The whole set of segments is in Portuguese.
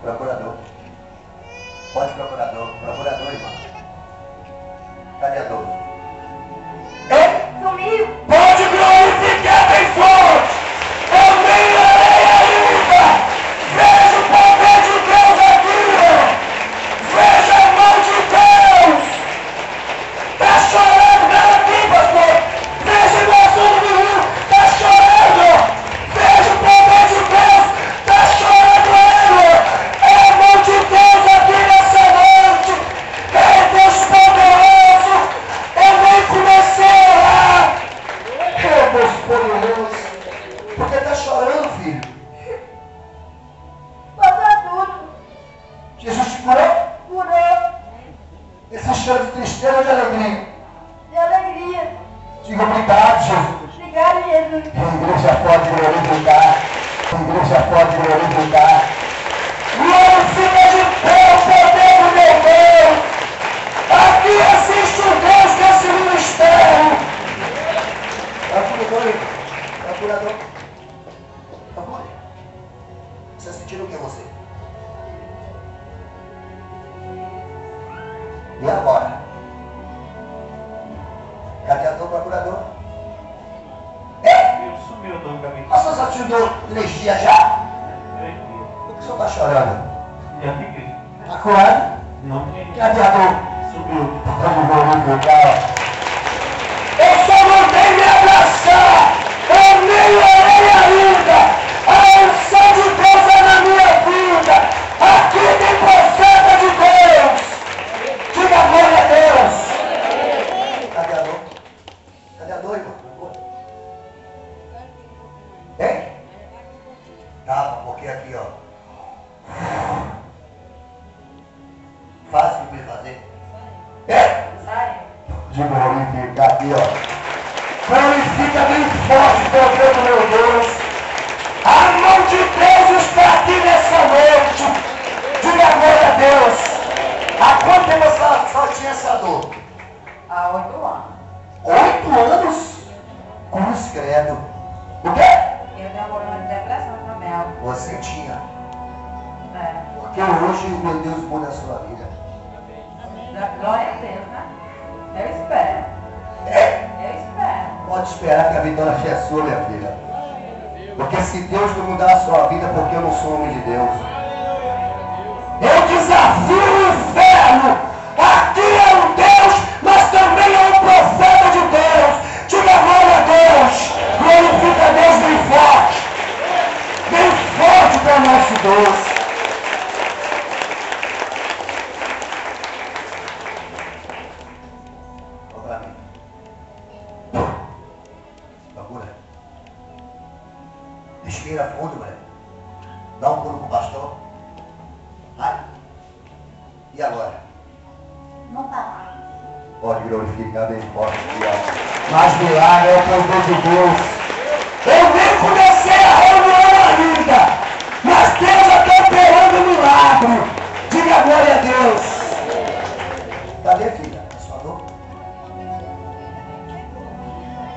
Procurador. Pode procurador. Procurador, irmão. Cadê a dor? Sumiu. Pode glorificar bem forte. Eu nem orei ainda. Veja o poder de Deus aqui. Veja a mão de Deus. Está chorando, não aqui, pastor. Veja o nosso rio. Está chorando. Veja o poder de Deus. Está chorando ele. É a mão de Deus aqui nessa noite. É Deus poderoso. Eu nem comecei a orar. É Deus poderoso. Por que está chorando, filho? Passou tudo. Jesus te curou? Curou. Esse choro de tristeza ou de alegria? De alegria. Diga obrigado, Jesus. Obrigado, Jesus. A igreja pode glorificar. A igreja pode glorificar. Glorifica de pé o poder do meu Deus. Aqui existe um Deus desse ministério. Procurador, procurador. Procure. Você está sentindo o que você? E agora? Cadê a dor, procurador? Ele sumiu do caminho. Mas você só te deu 3 dias já? Por que o senhor está chorando? E a igreja? Está curado? Não tem. Cadê a dor? Subiu. Vamos glorificar. Eu só mandei me abraçar. Eu nem orei ainda. A unção de Deus é na minha vida. Aqui tem profeta de Deus. Diga glória a Deus. Cadê a dor? Cadê a dor, irmão? Hein? Calma, porque aqui, ó. Faz o que precisa fazer. Hein? Sai. De glorificar aqui, ó. Glorifica bem forte o poder do meu Deus. A mão de Deus está aqui nessa noite. Diga glória a Deus. Há quanto tempo você só tinha essa dor? Há 8 anos. 8 anos? Cruz credo. O quê? Eu tenho problema de depressão também. Você tinha. É. Porque hoje, meu Deus, muda a sua vida. Glória a Deus, né? Eu espero. É? Eu espero. Pode esperar que a vitória seja sua, minha filha. Porque se Deus não mudar a sua vida, porque eu não sou homem de Deus. Eu desafio o inferno. Aqui é um Deus, mas também é um profeta de Deus. Diga glória a Deus. Glorifica a Deus bem forte. Bem forte para o nosso Deus. Olha pra mim. Procura. Respira fundo, mulher. Dá um pulo pro pastor. Vai. E agora? Não tá mais. Pode glorificar bem forte aqui, ó. Mas milagre é o poder de Deus. Eu nem comecei a reunião ainda, mas Deus já está operando um milagre. Diga glória a Deus. Cadê, filha? Sua dor?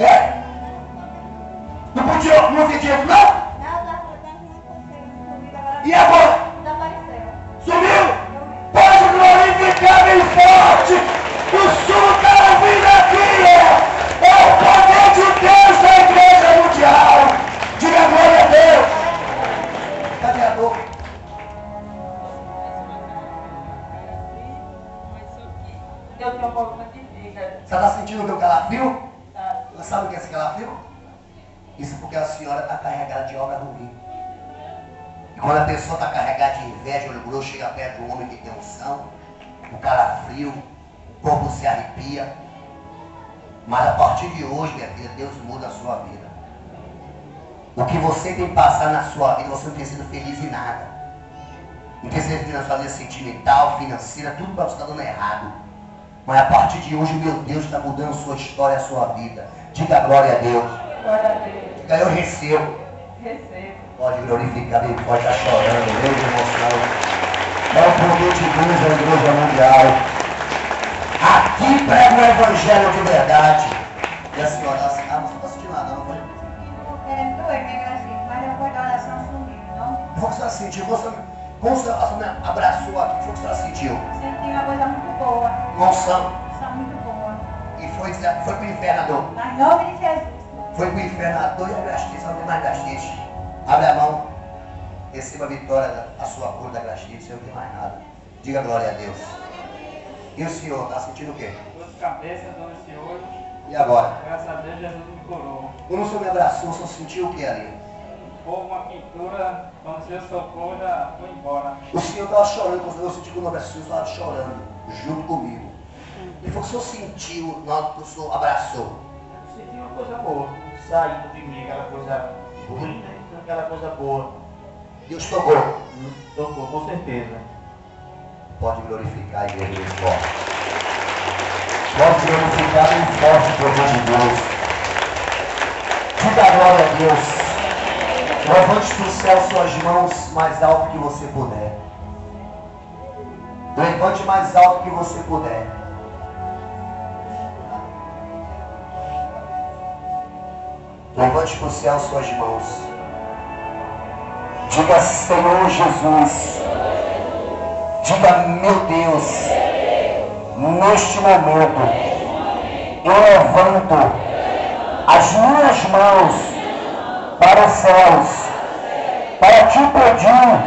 É? Não podia, não pediu, não? Não, tá sumiu agora. E agora? Desapareceu. Sumiu? Pode glorificar bem forte. O sul está ouvindo aqui. É o poder de Deus da igreja mundial. Diga glória a Deus. Cadê a dor? Eu tenho um problema de vida. Você está sentindo o meu calafrio? Tá. Você sabe o que é esse calafrio? Isso porque a senhora está carregada de obra ruim. E quando a pessoa está carregada de inveja, olho grosso, chega perto do homem que tem unção, o calafrio, o corpo se arrepia. Mas a partir de hoje, minha filha, Deus muda a sua vida. O que você tem passado na sua vida, você não tem sido feliz em nada. Não tem sido feliz na sua vida sentimental, financeira, tudo para você está dando errado. Mas a partir de hoje, meu Deus está mudando a sua história, a sua vida. Diga glória a Deus. Glória a Deus. Diga eu recebo. Recebo. Pode glorificar, bem pode estar chorando, meu de emoção. É o poder de Deus da igreja mundial. Aqui prega o evangelho de verdade. E a senhora, você não está sentindo nada, não foi? Tô querendo doer minha gracinha, mas depois da oração sumiu, não? Você sentiu, você... Como você abraçou aqui, o que foi que você sentiu? Senti uma coisa muito boa. Unção. São muito boa. E foi pro inferno a dor. Mas em nome de Jesus. Foi pro inferno a dor e a gastrite. Não tem mais gastrite. Abre a mão. Receba a vitória, a sua cura da gastrite. Você não tem mais nada. Diga glória a Deus. E o senhor, está sentindo o quê? Dor de cabeça, dor nesse olho. E agora? Graças a Deus, Jesus me curou. Quando o senhor me abraçou, o senhor sentiu o que ali? Houve uma pintura, quando o Senhor socorro, já foi embora. O senhor estava chorando, quando eu senti que o meu abraço, o senhor estava chorando, junto comigo. E foi o que o senhor sentiu na hora que o senhor abraçou? Senti uma coisa boa, saindo de mim, aquela coisa ruim, né? Aquela coisa boa. Deus tocou. Tocou, com certeza. Pode glorificar a igreja bem forte. Pode glorificar bem forte o poder de Deus. Diga a glória a Deus. Levante para o céu suas mãos mais alto que você puder. Levante mais alto que você puder. Levante para o céu suas mãos. Diga, Senhor Jesus. Diga, meu Deus. Neste momento, eu levanto as minhas mãos para os céus, para te pedir